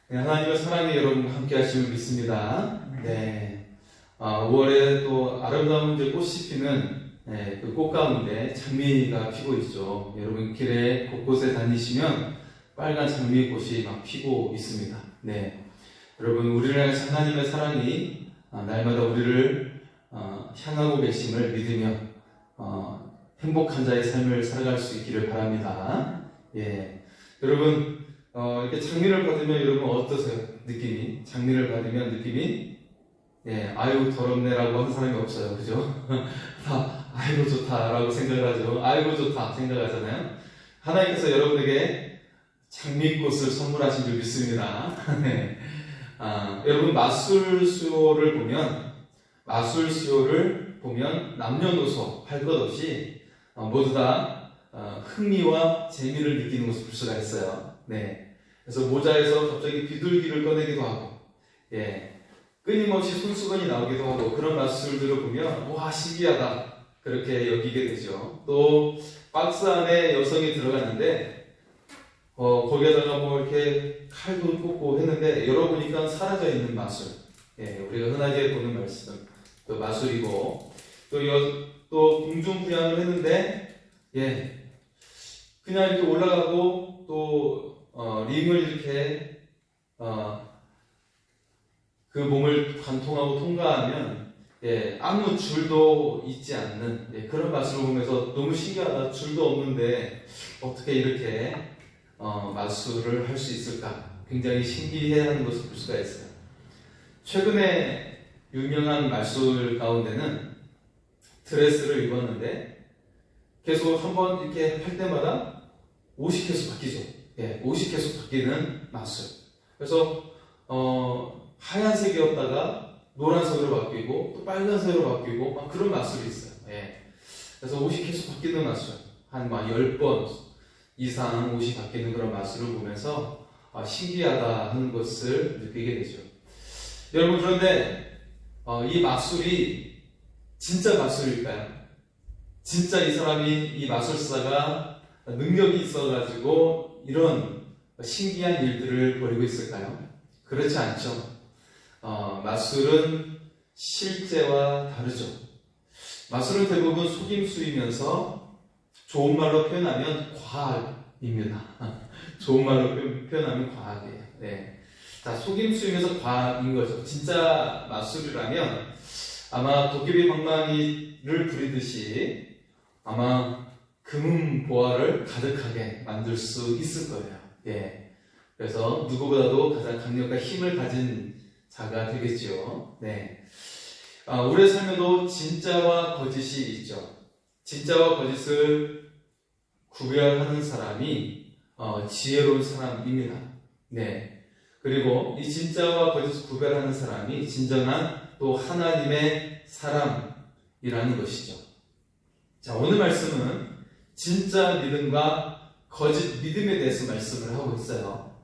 네, 하나님의 사랑이 여러분과 함께 하심을 믿습니다. 네. 5월에 또 아름다운 이제 꽃이 피는 그 꽃 가운데 장미가 피고 있죠. 여러분 길에 곳곳에 다니시면 빨간 장미꽃이 막 피고 있습니다. 네. 여러분 우리를 향해 하나님의 사랑이 날마다 우리를 향하고 계심을 믿으며 행복한 자의 삶을 살아갈 수 있기를 바랍니다. 예. 여러분 이렇게 장미를 받으면 여러분 어떠세요? 느낌이? 장미를 받으면 느낌이? 예, 아유 더럽네라고 하는 사람이 없어요. 그죠? 다 아이고 좋다라고 생각하죠. 아이고 좋다 생각하잖아요. 하나님께서 여러분에게 장미꽃을 선물하신 줄 믿습니다. 네. 여러분 마술쇼를 보면 남녀노소 할 것 없이 모두 다 흥미와 재미를 느끼는 것을 볼 수가 있어요. 네. 그래서 모자에서 갑자기 비둘기를 꺼내기도 하고, 예, 끊임없이 손수건이 나오기도 하고 그런 마술들을 보면 와 신기하다 그렇게 여기게 되죠. 또 박스 안에 여성이 들어갔는데 거기에다가 뭐 이렇게 칼도 꽂고 했는데 열어보니까 사라져 있는 마술. 예, 우리가 흔하게 보는 말씀, 또 마술이고 또 공중부양을 했는데 예, 그냥 이렇게 올라가고 또 링을 이렇게 그 몸을 관통하고 통과하면 예, 아무 줄도 있지 않는 그런 마술을 보면서 너무 신기하다. 줄도 없는데 어떻게 이렇게 마술을 할 수 있을까? 굉장히 신기해하는 것을 볼 수가 있어요. 최근에 유명한 마술 가운데는 드레스를 입었는데 계속 한번 이렇게 할 때마다 옷이 계속 바뀌죠. 예, 옷이 계속 바뀌는 마술. 그래서 하얀색이었다가 노란색으로 바뀌고 또 빨간색으로 바뀌고 막 그런 마술이 있어요. 예. 그래서 옷이 계속 바뀌는 마술, 한 10번 이상 옷이 바뀌는 그런 마술을 보면서 신기하다 하는 것을 느끼게 되죠. 여러분 그런데 이 마술이 진짜 마술일까요? 진짜 이 사람이 이 마술사가 능력이 있어가지고 이런 신기한 일들을 벌이고 있을까요? 그렇지 않죠. 마술은 실제와 다르죠. 마술은 대부분 속임수이면서 좋은 말로 표현하면 과학입니다. 좋은 말로 표현하면 과학이에요. 네. 자, 속임수이면서 과학인 거죠. 진짜 마술이라면 아마 도깨비 방망이를 부리듯이 아마 금은보화를 가득하게 만들 수 있을 거예요. 예. 그래서 누구보다도 가장 강력한 힘을 가진 자가 되겠죠. 네. 우리의 삶에도 진짜와 거짓이 있죠. 진짜와 거짓을 구별하는 사람이 지혜로운 사람입니다. 네. 그리고 이 진짜와 거짓을 구별하는 사람이 진정한 또 하나님의 사람이라는 것이죠. 자, 오늘 말씀은 진짜 믿음과 거짓 믿음에 대해서 말씀을 하고 있어요.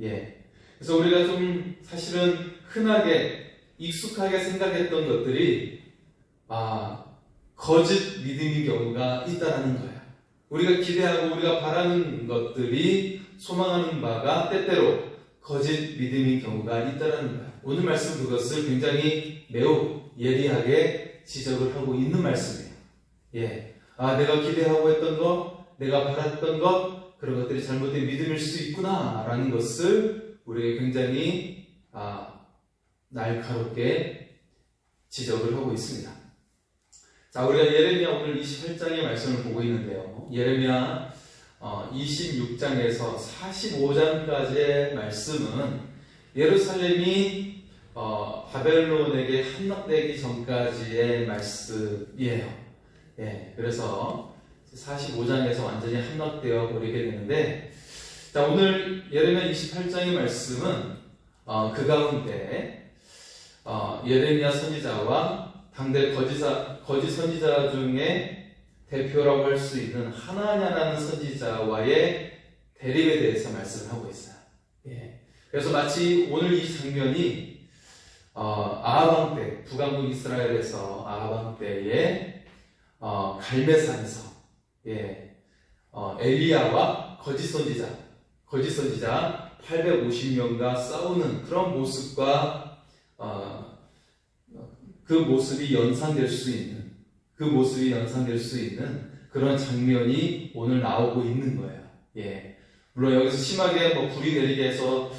예. 그래서 우리가 좀 사실은 흔하게 익숙하게 생각했던 것들이 거짓 믿음인 경우가 있다는 거예요. 우리가 기대하고 우리가 바라는 것들이 소망하는 바가 때때로 거짓 믿음인 경우가 있다는 거예요. 오늘 말씀 그것을 굉장히 매우 예리하게 지적을 하고 있는 말씀이에요. 예. 내가 기대하고 했던 것, 내가 바랐던 것, 그런 것들이 잘못된 믿음일 수 있구나 라는 것을 우리에게 굉장히 날카롭게 지적을 하고 있습니다. 자, 우리가 예레미야 오늘 28장의 말씀을 보고 있는데요. 예레미야 26장에서 45장까지의 말씀은 예루살렘이 바벨론에게 함락되기 전까지의 말씀이에요. 예, 그래서 45장에서 완전히 함락되어 버리게 되는데, 자, 오늘 예레미야 28장의 말씀은 그 가운데 예레미야 선지자와 당대 거짓 선지자 중에 대표라고 할 수 있는 하나냐라는 선지자와의 대립에 대해서 말씀을 하고 있어요. 예. 그래서 마치 오늘 이 장면이 아하방 때, 북왕국 이스라엘에서 아하방 때에 갈멜산에서 예, 엘리야와 거짓 선지자 850명과 싸우는 그런 모습과 그 모습이 연상될 수 있는 그런 장면이 오늘 나오고 있는 거예요. 예. 물론 여기서 심하게 불이 내리게 해서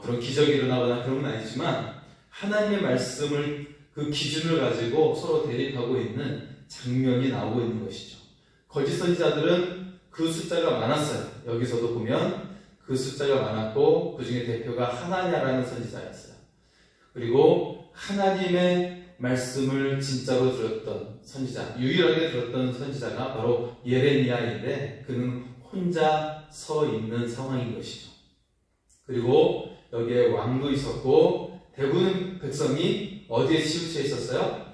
그런 기적이 일어나거나 그런 건 아니지만 하나님의 말씀을 그 기준을 가지고 서로 대립하고 있는 장면이 나오고 있는 것이죠. 거짓 선지자들은 그 숫자가 많았어요. 여기서도 보면 그 숫자가 많았고 그 중에 대표가 하나냐라는 선지자였어요. 그리고 하나님의 말씀을 진짜로 들었던 선지자, 유일하게 들었던 선지자가 바로 예레미야인데 그는 혼자 서 있는 상황인 것이죠. 그리고 여기에 왕도 있었고 대부분 백성이 어디에 치우쳐 있었어요?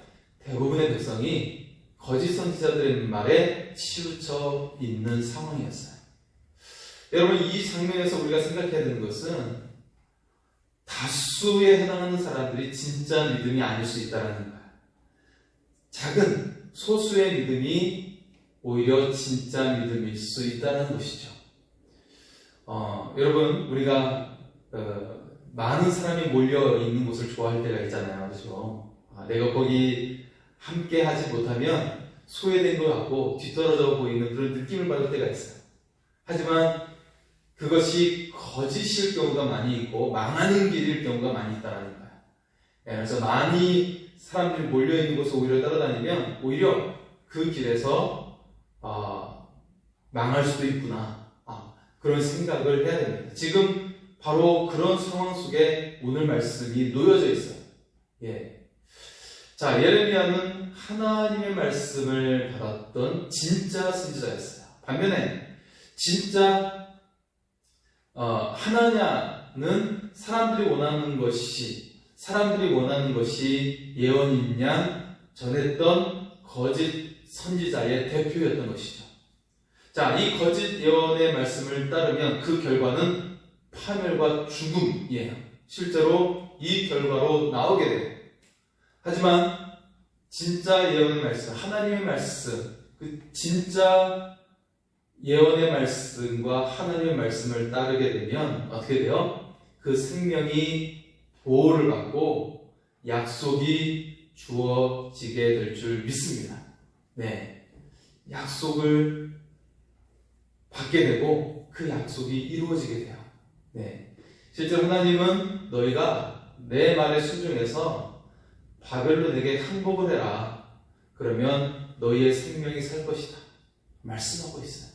대부분의 백성이 거짓 선지자들의 말에 치우쳐 있는 상황이었어요. 여러분, 이 장면에서 우리가 생각해야 되는 것은 다수에 해당하는 사람들이 진짜 믿음이 아닐 수 있다는 거예요. 작은 소수의 믿음이 오히려 진짜 믿음일 수 있다는 것이죠. 여러분, 우리가 많은 사람이 몰려 있는 곳을 좋아할 때가 있잖아요. 그렇죠? 내가 거기 함께 하지 못하면 소외된 것 같고 뒤떨어져 보이는 그런 느낌을 받을 때가 있어요. 하지만 그것이 거짓일 경우가 많이 있고 망하는 길일 경우가 많이 있다는 거예요. 그래서 많이 사람들이 몰려있는 곳을 오히려 따라다니면 오히려 그 길에서 망할 수도 있구나, 그런 생각을 해야 됩니다. 지금 바로 그런 상황 속에 오늘 말씀이 놓여져 있어요. 예. 자, 예레미야는 하나님의 말씀을 받았던 진짜 선지자였어요. 반면에 진짜 하나냐는 사람들이 원하는 것이 예언인 양 전했던 거짓 선지자의 대표였던 것이죠. 자, 이 거짓 예언의 말씀을 따르면 그 결과는 파멸과 죽음이에요. 실제로 이 결과로 나오게 돼요. 하지만 진짜 예언의 말씀, 하나님의 말씀, 그 진짜 예언의 말씀과 하나님의 말씀을 따르게 되면 어떻게 돼요? 그 생명이 보호를 받고 약속이 주어지게 될 줄 믿습니다. 네, 약속을 받게 되고 그 약속이 이루어지게 돼요. 네, 실제로 하나님은 너희가 내 말에 순종해서 바벨론에게 항복을 해라. 그러면 너희의 생명이 살 것이다. 말씀하고 있어요.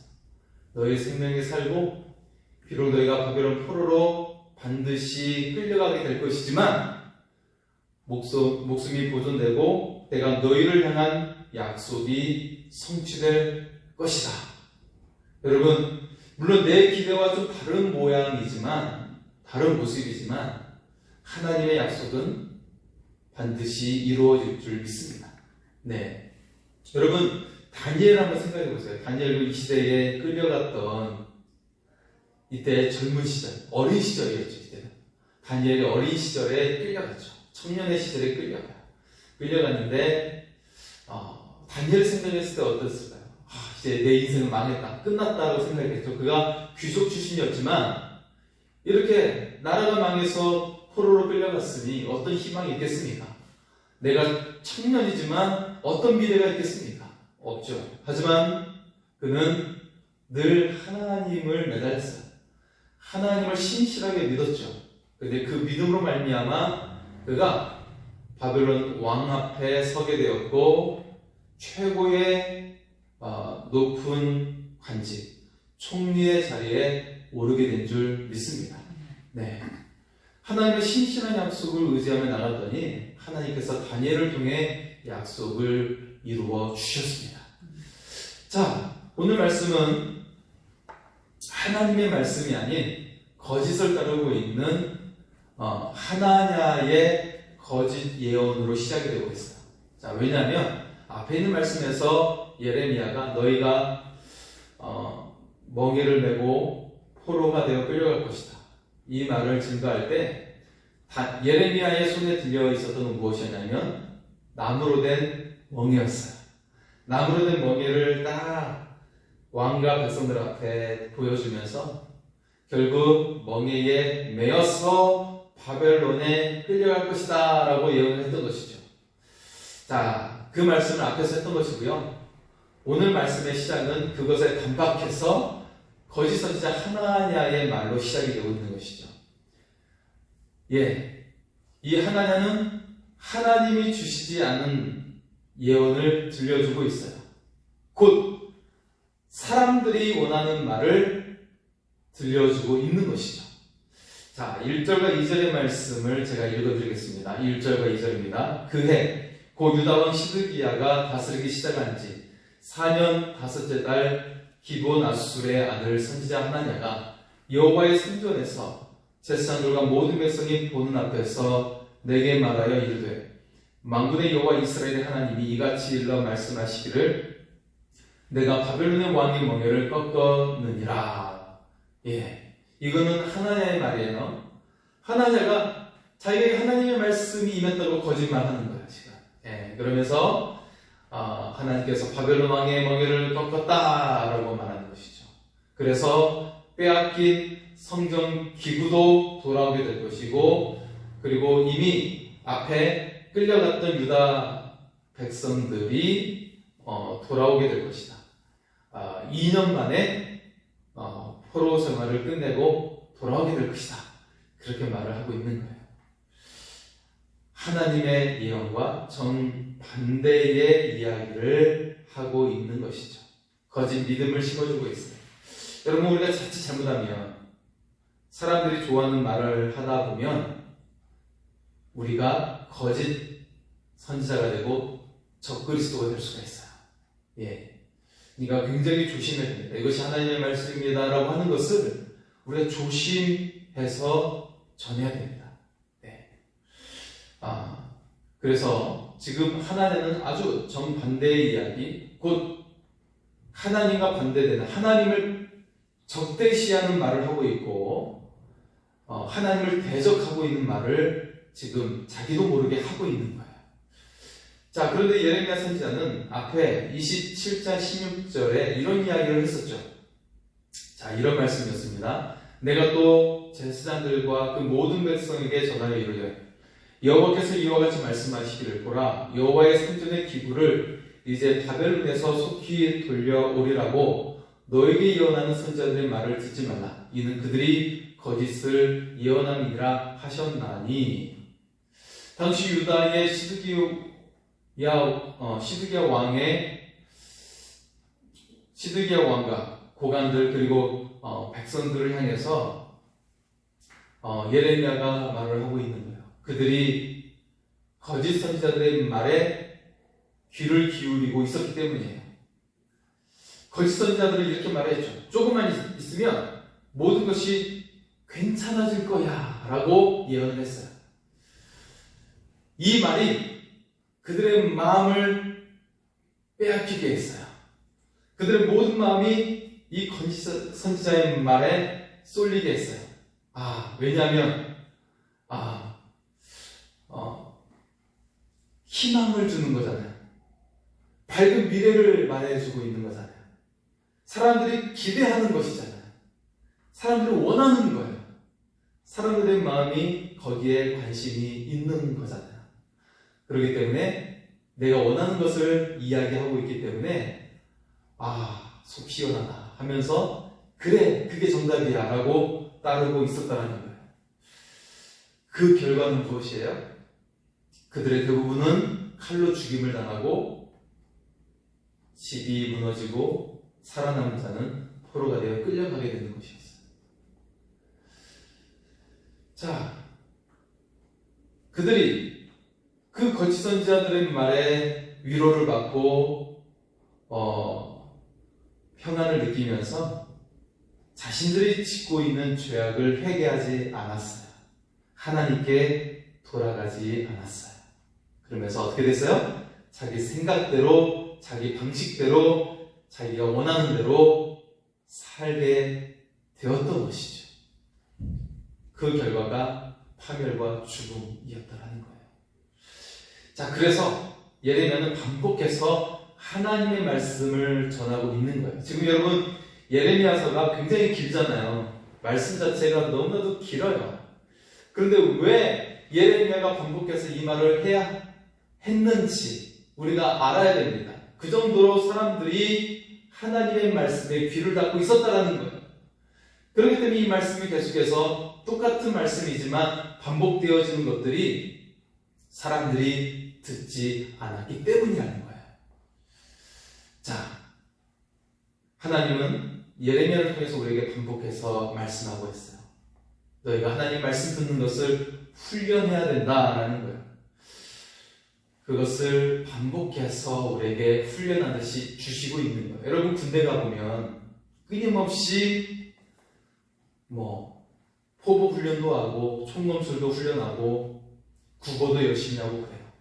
너희의 생명이 살고 비록 너희가 바벨론 포로로 반드시 끌려가게 될 것이지만 목숨이 보존되고 내가 너희를 향한 약속이 성취될 것이다. 여러분, 물론 내 기대와 좀 다른 모양이지만, 다른 모습이지만 하나님의 약속은 반드시 이루어질 줄 믿습니다. 네, 여러분, 다니엘 한번 생각해 보세요. 다니엘도 이 시대에 끌려갔던 이때 젊은 시절, 어린 시절이었죠. 이때는 다니엘이 어린 시절에 끌려갔죠. 청년의 시절에 끌려갔는데 다니엘 생각했을 때 어땠을까요? 이제 내 인생은 망했다, 끝났다고 생각했죠. 그가 귀족 출신이었지만 이렇게 나라가 망해서 포로로 끌려갔으니 어떤 희망이 있겠습니까? 내가 청년이지만 어떤 미래가 있겠습니까? 없죠. 하지만 그는 늘 하나님을 매달렸어요. 하나님을 신실하게 믿었죠. 근데 그 믿음으로 말미암아 그가 바벨론 왕 앞에 서게 되었고 최고의 높은 관직, 총리의 자리에 오르게 된 줄 믿습니다. 네, 하나님의 신실한 약속을 의지하며 나갔더니 하나님께서 다니엘을 통해 약속을 이루어 주셨습니다. 자, 오늘 말씀은 하나님의 말씀이 아닌 거짓을 따르고 있는 하나냐의 거짓 예언으로 시작이 되고 있어요. 자, 왜냐하면 앞에 있는 말씀에서 예레미야가 너희가 멍에를 메고 포로가 되어 끌려갈 것이다, 이 말을 증거할 때 예레미야의 손에 들려 있었던 건 무엇이었냐면 나무로 된 멍에였어요. 나무로 된 멍에를 딱 왕과 백성들 앞에 보여주면서 결국 멍에에 매여서 바벨론에 끌려갈 것이다 라고 예언을 했던 것이죠. 자, 그 말씀을 앞에서 했던 것이고요. 오늘 말씀의 시작은 그것에 반박해서 거짓 선지자 하나냐의 말로 시작이 되고 있는 것이죠. 이 하나냐는 하나님이 주시지 않은 예언을 들려주고 있어요. 곧 사람들이 원하는 말을 들려주고 있는 것이죠. 자, 1절과 2절의 말씀을 제가 읽어드리겠습니다. 1절과 2절입니다. 그해 고 유다왕 시드기야가 다스리기 시작한 지 4년 5째 달 기브온 아술의 아들 선지자 하나냐가 여호와의 성전에서 제사장들과 모든 백성이 보는 앞에서 내게 말하여 이르되 만군의 여호와 이스라엘의 하나님이 이같이 일러 말씀하시기를 내가 바벨론의 왕의 멍에를 꺾었느니라. 이거는 하나냐의 말이에요. 하나냐가 자기에게 하나님의 말씀이 임했다고 거짓말하는 거예요, 지금. 그러면서 하나님께서 바벨론 왕의 멍에를 꺾었다라고 말하는 것이죠. 그래서 빼앗긴 성전 기구도 돌아오게 될 것이고, 그리고 이미 앞에 끌려갔던 유다 백성들이 돌아오게 될 것이다. 2년 만에 포로 생활을 끝내고 돌아오게 될 것이다. 그렇게 말을 하고 있는 거예요. 하나님의 예언과 정반대의 이야기를 하고 있는 것이죠. 거짓 믿음을 심어주고 있어요. 여러분, 우리가 자칫 잘못하면 사람들이 좋아하는 말을 하다 보면 우리가 거짓 선지자가 되고 적그리스도가 될 수가 있어요. 그러니까 굉장히 조심해야 됩니다. 이것이 하나님의 말씀입니다 라고 하는 것을 우리가 조심해서 전해야 됩니다. 그래서 지금 하나님은 아주 정반대의 이야기, 곧 하나님과 반대되는, 하나님을 적대시하는 말을 하고 있고 하나님을 대적하고 있는 말을 지금 자기도 모르게 하고 있는 거예요. 자, 그런데 예레미야 선지자는 앞에 27장 16절에 이런 이야기를 했었죠. 자, 이런 말씀이었습니다. 내가 또 제사장들과 그 모든 백성에게 전하여 이르되 여호와께서 이와 같이 말씀하시기를 보라, 여호와의 성전의 기구를 이제 바벨론에서 속히 돌려오리라고 너에게 예언하는 선지자들의 말을 듣지 말라. 이는 그들이 거짓을 예언함이니라 하셨나니. 당시 유다의 시드기야 왕과 고관들 그리고 백성들을 향해서 예레미야가 말을 하고 있는 거예요. 그들이 거짓 선지자들의 말에 귀를 기울이고 있었기 때문이에요. 거짓 선지자들은 이렇게 말했죠. 조금만 있으면 모든 것이 괜찮아질 거야 라고 예언을 했어요. 이 말이 그들의 마음을 빼앗기게 했어요. 그들의 모든 마음이 이 거짓 선지자의 말에 쏠리게 했어요. 왜냐하면 희망을 주는 거잖아요. 밝은 미래를 말해주고 있는 거잖아요. 사람들이 기대하는 것이잖아요. 사람들이 원하는 거예요. 사람들의 마음이 거기에 관심이 있는 거잖아요. 그렇기 때문에 내가 원하는 것을 이야기하고 있기 때문에 속 시원하다 하면서 그래, 그게 정답이야 라고 따르고 있었다는 거예요. 그 결과는 무엇이에요? 그들의 대부분은 칼로 죽임을 당하고 집이 무너지고 살아남은 자는 포로가 되어 끌려가게 되는 것이었어요. 자, 그들이 그 거짓 선지자들의 말에 위로를 받고 평안을 느끼면서 자신들이 짓고 있는 죄악을 회개하지 않았어요. 하나님께 돌아가지 않았어요. 그러면서 어떻게 됐어요? 자기 생각대로, 자기 방식대로, 자기가 원하는 대로 살게 되었던 것이죠. 그 결과가 파멸과 죽음이었다는 거예요. 자, 그래서 예레미야는 반복해서 하나님의 말씀을 전하고 있는 거예요. 지금 여러분, 예레미야서가 굉장히 길잖아요. 말씀 자체가 너무나도 길어요. 그런데 왜 예레미야가 반복해서 이 말을 해야 했는지 우리가 알아야 됩니다. 그 정도로 사람들이 하나님의 말씀에 귀를 닫고 있었다는 거예요. 그렇기 때문에 이 말씀이 계속해서 똑같은 말씀이지만 반복되어지는 것들이 사람들이 듣지 않았기 때문이라는 거예요. 자, 하나님은 예레미야를 통해서 우리에게 반복해서 말씀하고 있어요. 너희가 하나님 말씀 듣는 것을 훈련해야 된다라는 거예요. 그것을 반복해서 우리에게 훈련하듯이 주시고 있는 거예요. 여러분 군대 가보면 끊임없이 포부 훈련도 하고 총검술도 훈련하고 국어도 열심히 하고 그래요.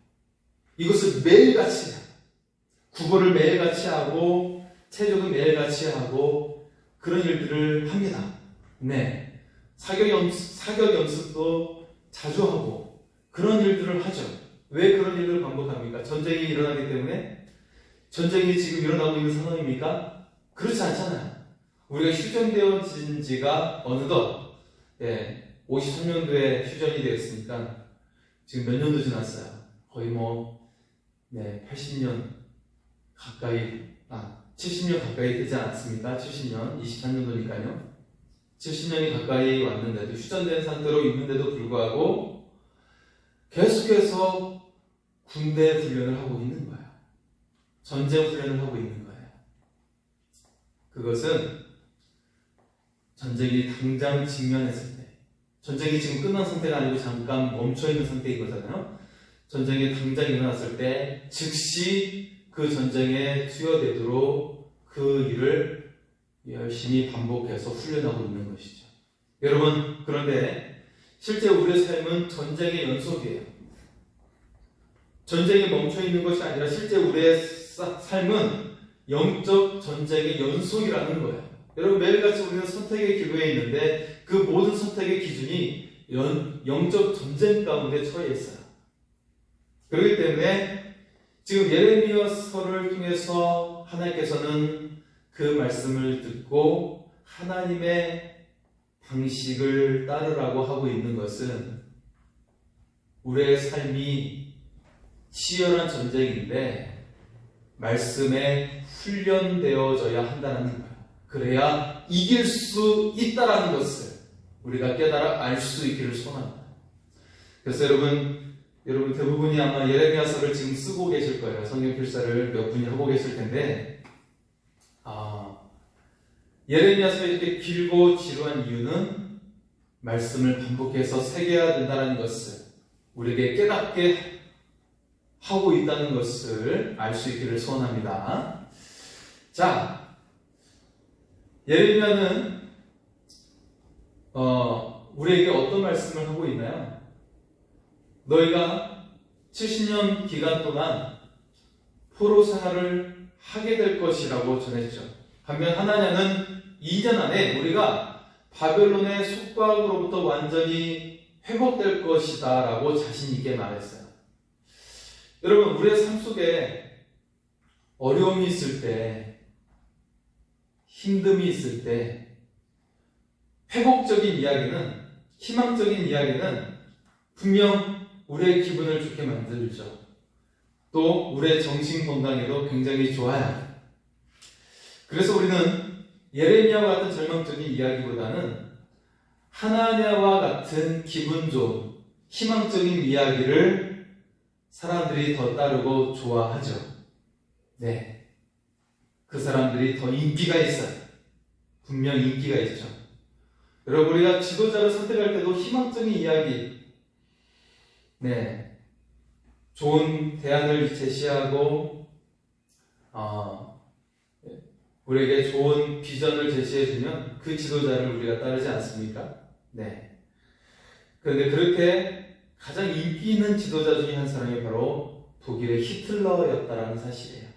이것을 매일같이 해요. 국어를 매일같이 하고 체조도 매일같이 하고 그런 일들을 합니다. 네, 사격 연습도 자주 하고 그런 일들을 하죠. 왜 그런 일들을 반복합니까? 전쟁이 일어나기 때문에? 전쟁이 지금 일어나고 있는 상황입니까? 그렇지 않잖아요. 우리가 휴전되어진 지가 어느덧 53년도에 휴전이 되었으니까 지금 몇 년도 지났어요. 거의 80년 가까이 70년 가까이 되지 않았습니까? 70년, 23년도니까요. 70년이 가까이 왔는데도 휴전된 상태로 있는데도 불구하고 계속해서 군대 훈련을 하고 있는 거예요. 전쟁 훈련을 하고 있는 거예요. 그것은 전쟁이 당장 직면했을 때, 전쟁이 지금 끝난 상태가 아니고 잠깐 멈춰있는 상태인 거잖아요. 전쟁이 당장 일어났을 때 즉시 그 전쟁에 투여되도록 그 일을 열심히 반복해서 훈련하고 있는 것이죠. 여러분, 그런데 실제 우리의 삶은 전쟁의 연속이에요. 전쟁이 멈춰있는 것이 아니라 실제 우리의 삶은 영적 전쟁의 연속이라는 거예요. 여러분, 매일같이 우리는 선택의 기로에 있는데 그 모든 선택의 기준이 영적 전쟁 가운데 처해 있어요. 그렇기 때문에 지금 예레미야서를 통해서 하나님께서는 그 말씀을 듣고 하나님의 방식을 따르라고 하고 있는 것은 우리의 삶이 치열한 전쟁인데 말씀에 훈련되어져야 한다는 거예요. 그래야 이길 수 있다는 것을 우리가 깨달아 알 수 있기를 소원합니다. 그래서 여러분 대부분이 아마 예레미야서를 지금 쓰고 계실 거예요. 성경 필사를 몇 분이 하고 계실 텐데 예레미야서가 이렇게 길고 지루한 이유는 말씀을 반복해서 새겨야 된다는 것을 우리에게 깨닫게 하고 있다는 것을 알 수 있기를 소원합니다. 자, 예레미야는 우리에게 어떤 말씀을 하고 있나요? 너희가 70년 기간 동안 포로 생활을 하게 될 것이라고 전했죠. 반면 하나냐는 2년 안에 우리가 바벨론의 속박으로부터 완전히 회복될 것이다 라고 자신 있게 말했어요. 여러분, 우리의 삶 속에 어려움이 있을 때, 힘듦이 있을 때 회복적인 이야기는, 희망적인 이야기는 분명 우리의 기분을 좋게 만들죠. 또 우리의 정신 건강에도 굉장히 좋아요. 그래서 우리는 예레미야와 같은 절망적인 이야기보다는 하나냐와 같은 기분 좋은 희망적인 이야기를 사람들이 더 따르고 좋아하죠. 네, 그 사람들이 더 인기가 있어요. 분명 인기가 있죠. 여러분, 우리가 지도자를 선택할 때도 희망적인 이야기, 좋은 대안을 제시하고 우리에게 좋은 비전을 제시해주면 그 지도자를 우리가 따르지 않습니까? 네. 그런데 그렇게 가장 인기 있는 지도자 중에 한 사람이 바로 독일의 히틀러였다라는 사실이에요.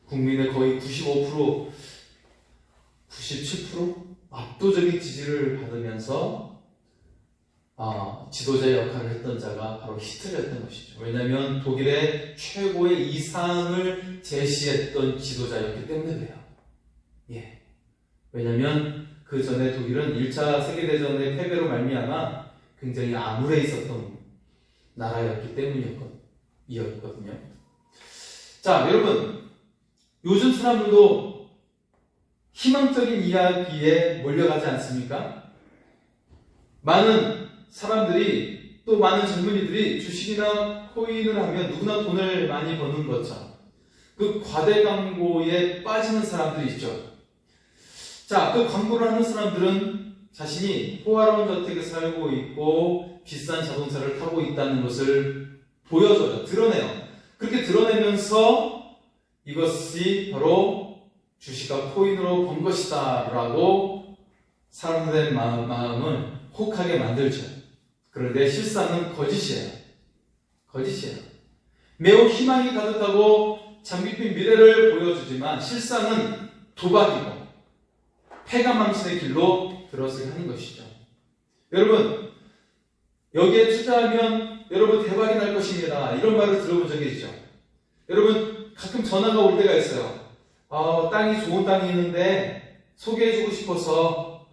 국민의 거의 95%, 97% 압도적인 지지를 받으면서 지도자의 역할을 했던 자가 바로 히틀러였던 것이죠. 왜냐하면 독일의 최고의 이상을 제시했던 지도자였기 때문에 그래요. 왜냐하면 그 전에 독일은 1차 세계대전의 패배로 말미암아 굉장히 암울해 있었던 나라였기 때문이었거든요. 자, 여러분, 요즘 사람들도 희망적인 이야기에 몰려가지 않습니까? 많은 사람들이, 또 많은 젊은이들이 주식이나 코인을 하면 누구나 돈을 많이 버는 것처럼 그 과대 광고에 빠지는 사람들이 있죠. 자, 그 광고를 하는 사람들은 자신이 호화로운 저택에 살고 있고 비싼 자동차를 타고 있다는 것을 보여줘요. 드러내요. 그렇게 드러내면서 이것이 바로 주식과 코인으로 번 것이다 라고 사람들의 마음을 혹하게 만들죠. 그런데 실상은 거짓이에요. 매우 희망이 가득하고 장밋빛 미래를 보여주지만 실상은 도박이고 패가망신의 길로 들어서게 하는 것이죠. 여러분, 여기에 투자하면 여러분 대박이 날 것입니다. 이런 말을 들어본 적이 있죠. 여러분, 가끔 전화가 올 때가 있어요. 땅이 좋은 땅이 있는데 소개해주고 싶어서,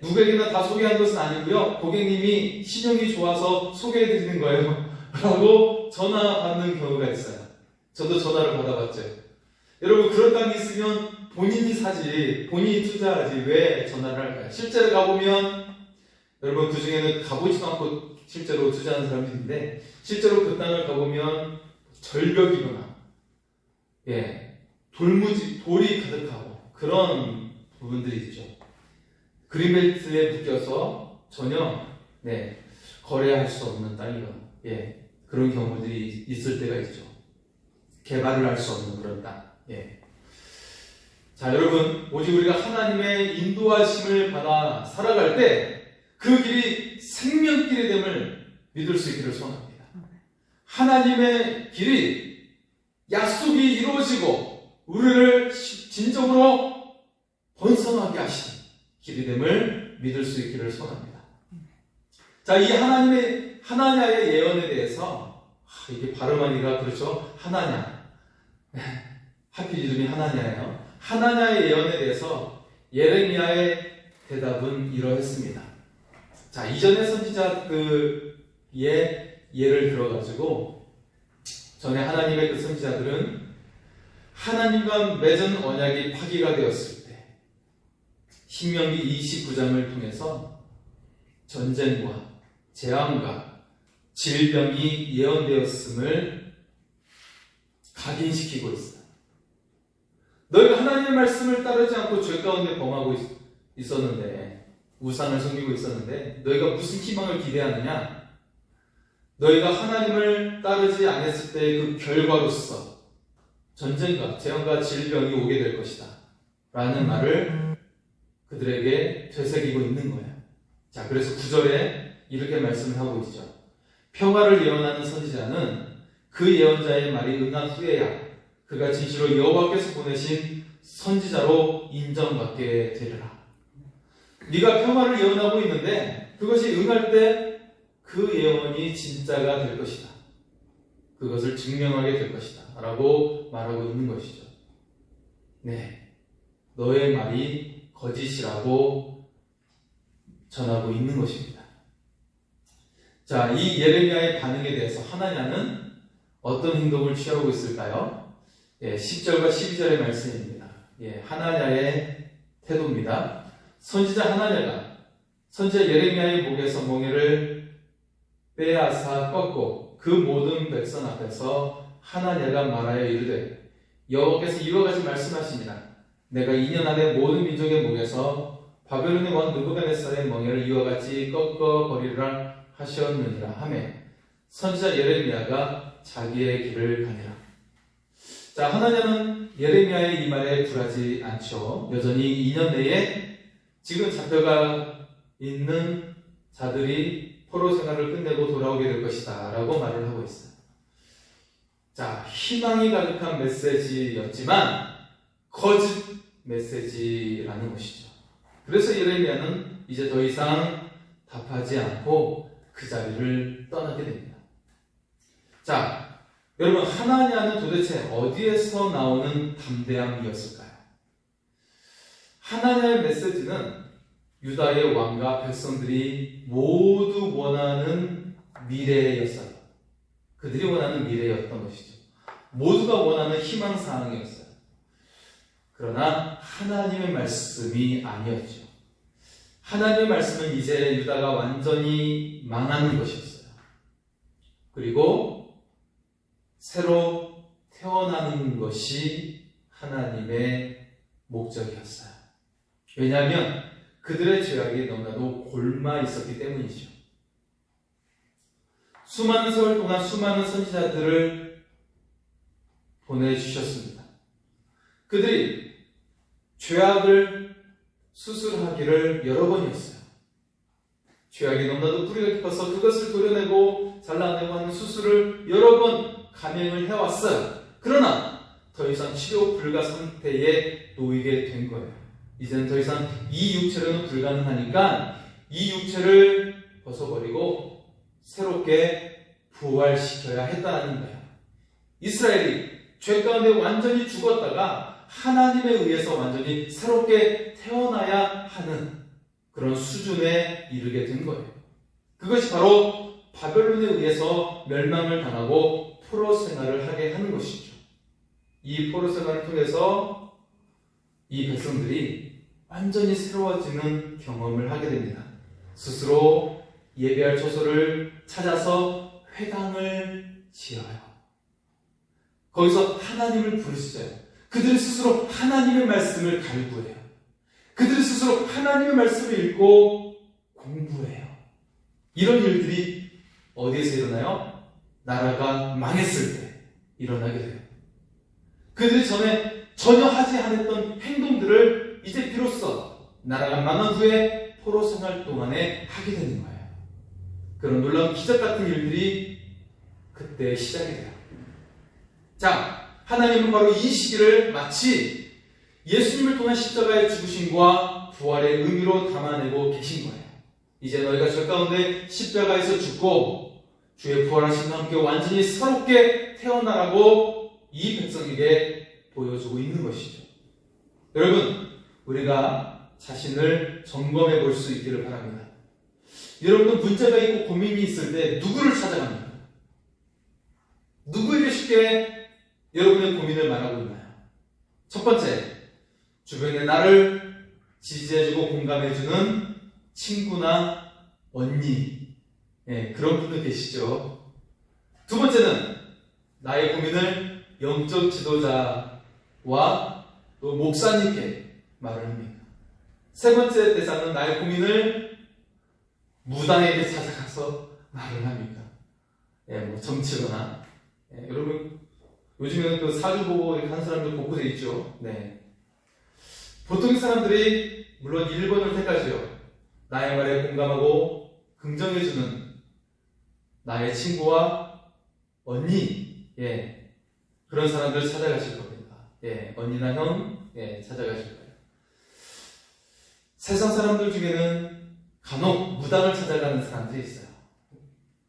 누구에게나 다 소개한 것은 아니고요. 고객님이 신용이 좋아서 소개해드리는 거예요. 라고 전화 받는 경우가 있어요. 저도 전화를 받아봤죠. 여러분, 그런 땅이 있으면 본인이 사지, 본인이 투자하지 왜 전화를 할까요? 실제로 가보면, 여러분, 그 중에는 가보지도 않고 실제로 투자하는 사람들이 있는데, 실제로 그 땅을 가보면 절벽이거나, 돌이 가득하고 그런 부분들이 있죠. 그린벨트에 묶여서 전혀 거래할 수 없는 땅이거나, 그런 경우들이 있을 때가 있죠. 개발을 할 수 없는 그런 땅. 자, 여러분, 오직 우리가 하나님의 인도하심을 받아 살아갈 때 그 길이 생명길이 됨을 믿을 수 있기를 소원합니다. 하나님의 길이 약속이 이루어지고 우리를 진정으로 번성하게 하신 길이 됨을 믿을 수 있기를 소원합니다. 자, 이 하나냐의 예언에 대해서, 이게 발음하기가 그렇죠? 하나냐. 하필 이름이 하나냐예요. 하나냐의 예언에 대해서 예레미야의 대답은 이러했습니다. 자, 이전의 선지자들의 예를 들어가지고, 전에 하나님의 그 선지자들은 하나님과 맺은 언약이 파기가 되었을 때, 신명기 29장을 통해서 전쟁과 재앙과 질병이 예언되었음을 각인시키고 있어요. 너희가 하나님의 말씀을 따르지 않고 죄 가운데 범하고 있었는데, 우상을 섬기고 있었는데 너희가 무슨 희망을 기대하느냐? 너희가 하나님을 따르지 않았을 때 그 결과로서 전쟁과 재앙과 질병이 오게 될 것이다 라는 말을 그들에게 되새기고 있는 거예요. 자, 그래서 9절에 이렇게 말씀을 하고 있죠. 평화를 예언하는 선지자는 그 예언자의 말이 응한 후에야 그가 진실로 여호와께서 보내신 선지자로 인정받게 되리라. 네가 평화를 예언하고 있는데 그것이 응할 때 그 예언이 진짜가 될 것이다. 그것을 증명하게 될 것이다. 라고 말하고 있는 것이죠. 너의 말이 거짓이라고 전하고 있는 것입니다. 자, 이 예레미야의 반응에 대해서 하나냐는 어떤 행동을 취하고 있을까요? 10절과 12절의 말씀입니다. 하나냐의 태도입니다. 선지자 하나냐가 선지자 예레미야의 목에서 멍에를 빼앗아 꺾고 그 모든 백성 앞에서 하나냐가 말하여 이르되 여호와께서 이와 같이 말씀하시니라. 내가 2년 안에 모든 민족의 목에서 바벨론의 왕 느부갓네살의 멍에를 이와 같이 꺾어버리라 하셨느니라 하매 선지자 예레미야가 자기의 길을 가니라. 자, 하나냐는 예레미야의 이 말에 굴하지 않죠. 여전히 2년 내에 지금 잡혀가 있는 자들이 포로 생활을 끝내고 돌아오게 될 것이다 라고 말을 하고 있어요. 자, 희망이 가득한 메시지였지만 거짓 메시지라는 것이죠. 그래서 예레미야는 이제 더 이상 답하지 않고 그 자리를 떠나게 됩니다. 자, 여러분, 하나냐는 도대체 어디에서 나오는 담대함이었을까요? 하나님의 메시지는 유다의 왕과 백성들이 모두 원하는 미래였어요. 그들이 원하는 미래였던 것이죠. 모두가 원하는 희망사항이었어요. 그러나 하나님의 말씀이 아니었죠. 하나님의 말씀은 이제 유다가 완전히 망하는 것이었어요. 그리고 새로 태어나는 것이 하나님의 목적이었어요. 왜냐하면 그들의 죄악이 너무나도 골마 있었기 때문이죠. 수많은 세월 동안 수많은 선지자들을 보내주셨습니다. 그들이 죄악을 수술하기를 여러 번이었어요. 죄악이 너무나도 뿌리가 깊어서 그것을 도려내고 잘라내고 하는 수술을 여러 번 감행을 해왔어요. 그러나 더 이상 치료 불가 상태에 놓이게 된 거예요. 이제는 더 이상 이 육체로는 불가능하니까 이 육체를 벗어버리고 새롭게 부활시켜야 했다는 거예요. 이스라엘이 죄 가운데 완전히 죽었다가 하나님에 의해서 완전히 새롭게 태어나야 하는 그런 수준에 이르게 된 거예요. 그것이 바로 바벨론에 의해서 멸망을 당하고 포로 생활을 하게 하는 것이죠. 이 포로 생활을 통해서 이 백성들이 완전히 새로워지는 경험을 하게 됩니다. 스스로 예배할 처소를 찾아서 회당을 지어요. 거기서 하나님을 부르시죠. 그들 스스로 하나님의 말씀을 갈구해요. 그들 스스로 하나님의 말씀을 읽고 공부해요. 이런 일들이 어디에서 일어나요? 나라가 망했을 때 일어나게 돼요. 그들이 전혀 하지 않았던 행동들을 이제 비로소 나라가 망한 후에 포로 생활 동안에 하게 되는 거예요. 그런 놀라운 기적 같은 일들이 그때 시작이 돼요. 자, 하나님은 바로 이 시기를 마치 예수님을 통한 십자가의 죽으심과 부활의 의미로 담아내고 계신 거예요. 이제 너희가 저 가운데 십자가에서 죽고 주의 부활하심과 함께 완전히 새롭게 태어나라고 이 백성에게 보여주고 있는 것이죠. 여러분, 우리가 자신을 점검해 볼 수 있기를 바랍니다. 여러분은 문제가 있고 고민이 있을 때 누구를 찾아갑니까? 누구에게 쉽게 여러분의 고민을 말하고 있나요? 첫 번째, 주변에 나를 지지해주고 공감해주는 친구나 언니, 그런 분들 계시죠? 두 번째는 나의 고민을 영적 지도자와 또 목사님께 말을 합니다. 세 번째 대상은 나의 고민을 무당에게 찾아가서 말을 합니까? 뭐 정치거나, 여러분 요즘에는 그 사주 보고 이렇게 하는 사람들 곳곳에 있죠. 보통 사람들이 물론 1번을 택하죠. 나의 말에 공감하고 긍정해주는 나의 친구와 언니, 그런 사람들 찾아가실 겁니다. 언니나 형, 찾아가실 거예요. 세상 사람들 중에는 간혹 무당을 찾아가는 사람들이 있어요.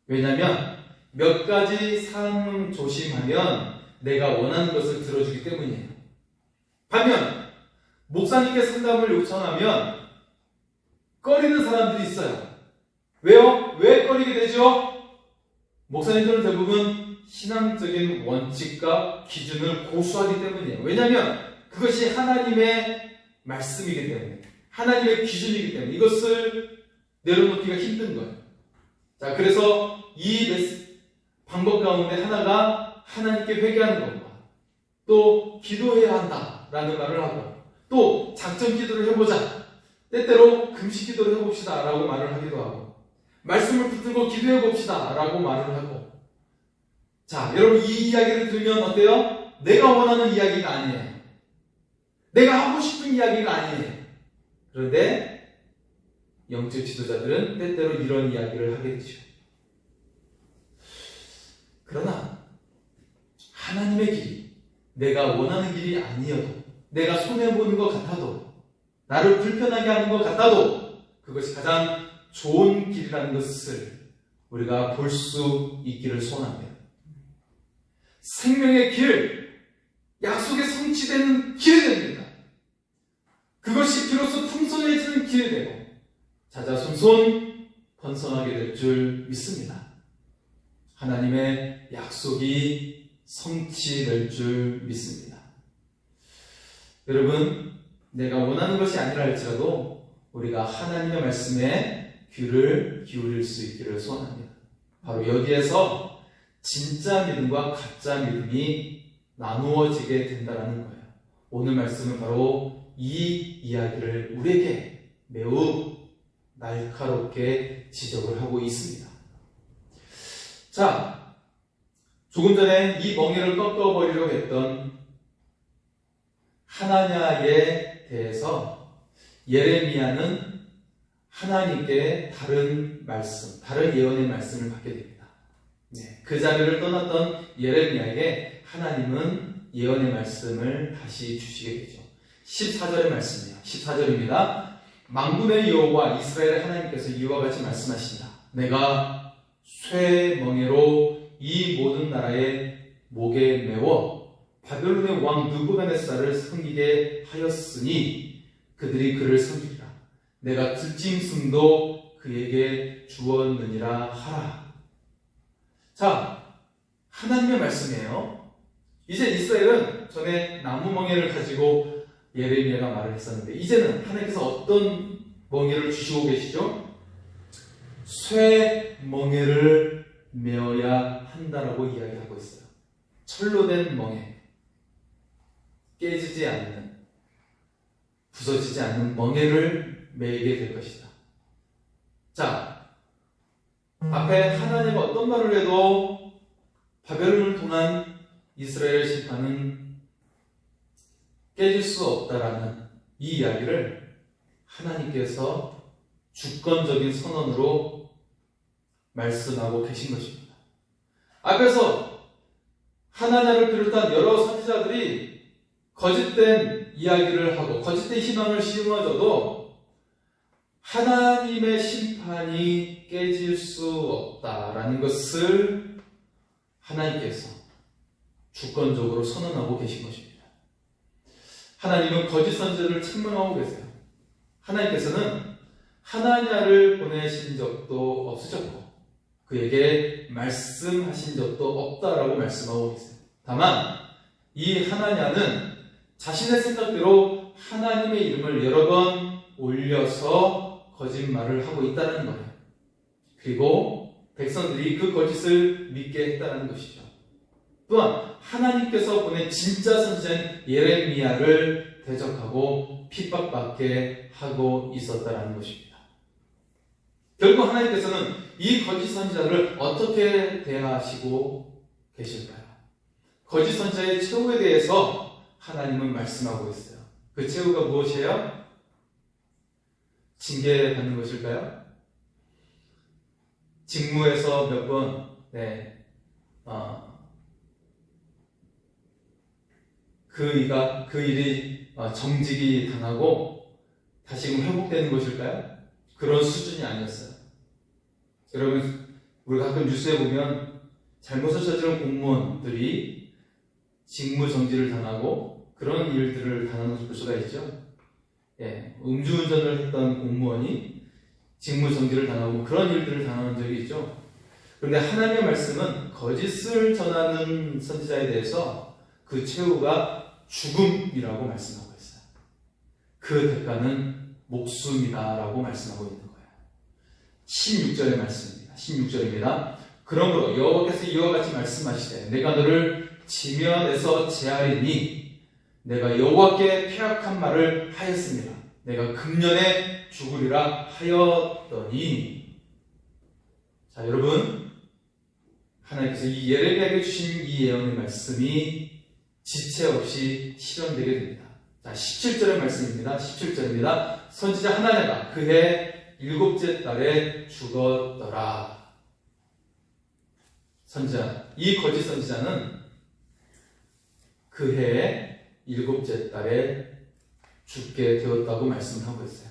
왜냐하면 몇 가지 사항을 조심하면 내가 원하는 것을 들어주기 때문이에요. 반면 목사님께 상담을 요청하면 꺼리는 사람들이 있어요. 왜요? 왜 꺼리게 되죠? 목사님들은 대부분 신앙적인 원칙과 기준을 고수하기 때문이에요. 왜냐하면 그것이 하나님의 말씀이기 때문에, 하나님의 기준이기 때문에 이것을 내려놓기가 힘든 거예요. 자, 그래서 이 방법 가운데 하나가 하나님께 회개하는 것과 또 기도해야 한다라는 말을 하고 또 작전 기도를 해보자, 때때로 금식 기도를 해봅시다 라고 말을 하기도 하고 말씀을 붙들고 기도해봅시다 라고 말을 하고. 자, 여러분 이 이야기를 들으면 어때요? 내가 원하는 이야기가 아니에요. 내가 하고 싶은 이야기가 아니에요. 그런데 영적 지도자들은 때때로 이런 이야기를 하게 되죠. 그러나 하나님의 길이 내가 원하는 길이 아니어도, 내가 손해보는 것 같아도, 나를 불편하게 하는 것 같아도 그것이 가장 좋은 길이라는 것을 우리가 볼 수 있기를 소원합니다. 생명의 길, 약속의 성취되는 길이 됩니다. 그것이 비로소 풍성해지는 길이 되고 자자손손 번성하게 될 줄 믿습니다. 하나님의 약속이 성취될 줄 믿습니다. 여러분, 내가 원하는 것이 아니라 할지라도 우리가 하나님의 말씀에 귀를 기울일 수 있기를 소원합니다. 바로 여기에서 진짜 믿음과 가짜 믿음이 나누어지게 된다는 거예요. 오늘 말씀은 바로 이 이야기를 우리에게 매우 날카롭게 지적을 하고 있습니다. 자, 조금 전에 이 멍에를 꺾어버리려고 했던 하나냐에 대해서 예레미야는 하나님께 다른 말씀, 다른 예언의 말씀을 받게 됩니다. 그 자리를 떠났던 예레미야에게 하나님은 예언의 말씀을 다시 주시게 되죠. 14절의 말씀이에요. 14절입니다. 만군의 여호와 이스라엘의 하나님께서 이와 같이 말씀하신다. 내가 쇠멍에로 이 모든 나라의 목에 메워 바벨론의 왕 느부갓네살을 섬기게 하였으니 그들이 그를 섬기리라. 내가 들짐승도 그에게 주었느니라 하라. 자, 하나님의 말씀이에요. 이제 이스라엘은 전에 나무 멍에를 가지고 예레미야가 말을 했었는데 이제는 하나님께서 어떤 멍에를 주시고 계시죠? 쇠 멍에를 메어야 한다라고 이야기하고 있어요. 철로 된 멍에, 깨지지 않는, 부서지지 않는 멍에를 메게 될 것이다. 자, 앞에 하나님은 어떤 말을 해도 바벨론을 통한 이스라엘 심판은 깨질 수 없다라는 이 이야기를 하나님께서 주권적인 선언으로 말씀하고 계신 것입니다. 앞에서 하나냐를 비롯한 여러 선지자들이 거짓된 이야기를 하고 거짓된 희망을 심어줘도 하나님의 심판이 깨질 수 없다라는 것을 하나님께서 주권적으로 선언하고 계신 것입니다. 하나님은 거짓 선지자를 책망하고 계세요. 하나님께서는 하나냐를 보내신 적도 없으셨고 그에게 말씀하신 적도 없다라고 말씀하고 계세요. 다만 이 하나냐는 자신의 생각대로 하나님의 이름을 여러 번 올려서 거짓말을 하고 있다는 거예요. 그리고 백성들이 그 거짓을 믿게 했다는 것이죠. 또한 하나님께서 보낸 진짜 선지자인 예레미야를 대적하고 핍박받게 하고 있었다는 것입니다. 결국 하나님께서는 이 거짓 선지자를 어떻게 대하시고 계실까요? 거짓 선지자의 최후에 대해서 하나님은 말씀하고 있어요. 그 최후가 무엇이에요? 징계받는 것일까요? 직무에서 몇 번 그 일이 정직이 당하고 다시금 회복되는 것일까요? 그런 수준이 아니었어요. 여러분, 우리가 가끔 뉴스에 보면 잘못을 저지른 공무원들이 직무 정지를 당하고 그런 일들을 당하는 것을 볼 수가 있죠. 음주운전을 했던 공무원이 직무 정지를 당하고 그런 일들을 당하는 적이 있죠. 그런데 하나님의 말씀은 거짓을 전하는 선지자에 대해서 그 최후가 죽음이라고 말씀하고 있어요. 그 대가는 목숨이다라고 말씀하고 있는 거예요. 16절의 말씀입니다. 16절입니다. 그러므로 여호와께서 이와 같이 말씀하시되 내가 너를 지면에서 제하리니 내가 여호와께 폐악한 말을 하였습니다. 내가 금년에 죽으리라 하였더니. 자, 여러분, 하나님께서 이 예레미야에게 주신 이 예언의 말씀이 지체 없이 실현되게 됩니다. 자, 17절의 말씀입니다. 17절입니다. 선지자 하나냐가 그해 7째 달에 죽었더라. 선지자, 이 거짓 선지자는 그해 7째 달에 죽게 되었다고 말씀하고 있어요.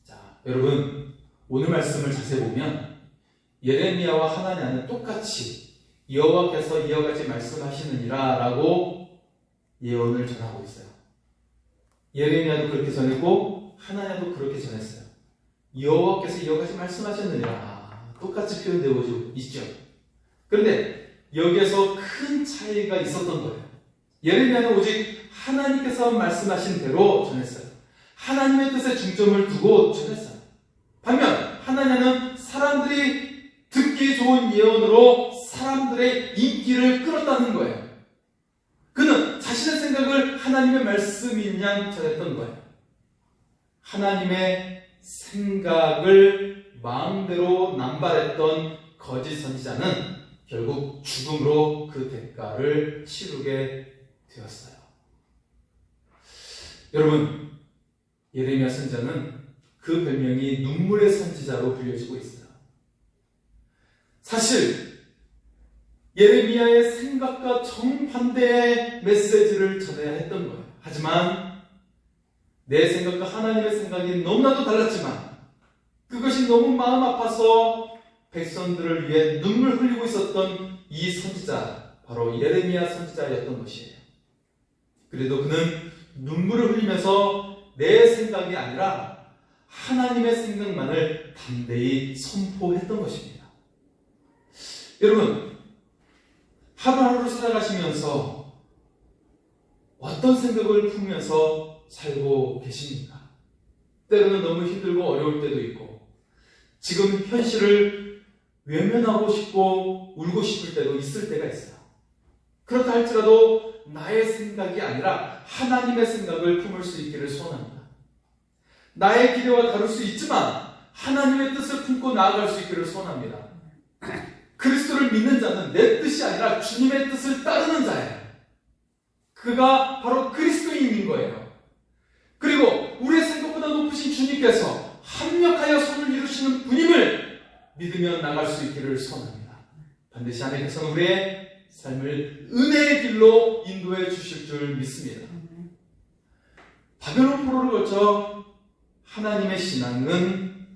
자, 여러분, 오늘 말씀을 자세히 보면 예레미야와 하나냐는 똑같이 여호와께서 이와 같이 말씀하시느니라 라고 예언을 전하고 있어요. 예레미야도 그렇게 전했고 하나냐도 그렇게 전했어요. 여호와께서 이와 같이 말씀하셨느냐, 똑같이 표현되어 있죠. 그런데 여기에서 큰 차이가 있었던 거예요. 예레미야는 오직 하나님께서 말씀하신 대로 전했어요. 하나님의 뜻에 중점을 두고 전했어요. 반면 하나냐는 사람들이 듣기 좋은 예언으로 사람들의 인기를 끌었다는 거예요. 그는 자신의 생각을 하나님의 말씀인 양 전했던 거예요. 하나님의 생각을 마음대로 남발했던 거짓 선지자는 결국 죽음으로 그 대가를 치르게 되었어요. 여러분, 예레미야 선지자는 그 별명이 눈물의 선지자로 불려지고 있어요. 사실 예레미야의 생각과 정반대의 메시지를 전해야 했던 거예요. 하지만 내 생각과 하나님의 생각이 너무나도 달랐지만 그것이 너무 마음 아파서 백성들을 위해 눈물 흘리고 있었던 이 선지자, 바로 예레미야 선지자였던 것이에요. 그래도 그는 눈물을 흘리면서 내 생각이 아니라 하나님의 생각만을 담대히 선포했던 것입니다. 여러분, 하루하루를 살아가시면서 어떤 생각을 품으면서 살고 계십니까? 때로는 너무 힘들고 어려울 때도 있고, 지금 현실을 외면하고 싶고 울고 싶을 때도 있을 때가 있어요. 그렇다 할지라도 나의 생각이 아니라 하나님의 생각을 품을 수 있기를 소원합니다. 나의 기대와 다를 수 있지만 하나님의 뜻을 품고 나아갈 수 있기를 소원합니다. 그리스도를 믿는 자는 내 뜻이 아니라 주님의 뜻을 따르는 자예요. 그가 바로 그리스도인인 거예요. 그리고 우리의 생각보다 높으신 주님께서 합력하여 선을 이루시는 분임을 믿으며 나갈 수 있기를 소원합니다. 반드시 하나님께서는 우리의 삶을 은혜의 길로 인도해 주실 줄 믿습니다. 바벨론 포로를 거쳐 하나님의 신앙은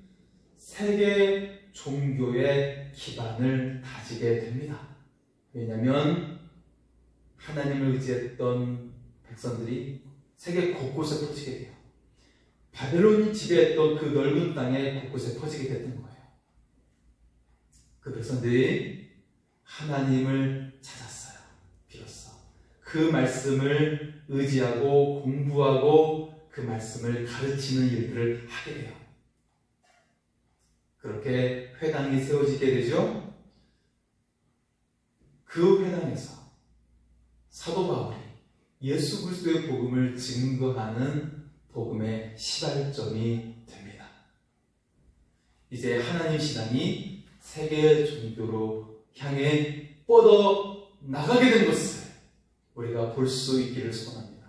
세계 종교의 기반을 다지게 됩니다. 왜냐하면 하나님을 의지했던 백성들이 세계 곳곳에 퍼지게 돼요. 바벨론이 지배했던 그 넓은 땅에 곳곳에 퍼지게 됐던 거예요. 그 백성들이 하나님을 찾았어요. 비로소 그 말씀을 의지하고 공부하고 그 말씀을 가르치는 일들을 하게 돼요. 그렇게 회당이 세워지게 되죠. 그 회당에서 사도 바울이 예수 그리스도의 복음을 증거하는 복음의 시발점이 됩니다. 이제 하나님 신앙이 세계 종교로 향해 뻗어 나가게 된 것을 우리가 볼 수 있기를 소원합니다.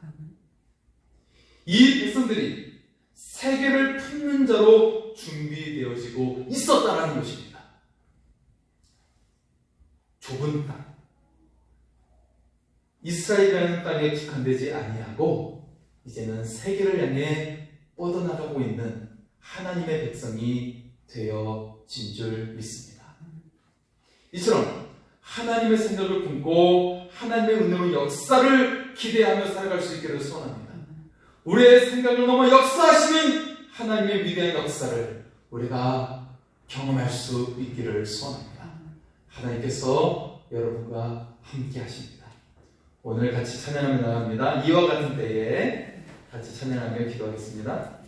이 백성들이 세계를 품는 자로 준비되어지고 있었다라는 것입니다. 좁은 땅, 이스라엘이라는 땅에 국한되지 아니하고 이제는 세계를 향해 뻗어나가고 있는 하나님의 백성이 되어진 줄 믿습니다. 이처럼 하나님의 생각을 품고 하나님의 은혜로 역사를 기대하며 살아갈 수 있기를 소원합니다. 우리의 생각을 넘어 역사하시는 하나님의 위대한 역사를 우리가 경험할 수 있기를 소원합니다. 하나님께서 여러분과 함께 하십니다. 오늘 같이 찬양하며 나갑니다. 이와 같은 때에 같이 찬양하며 기도하겠습니다.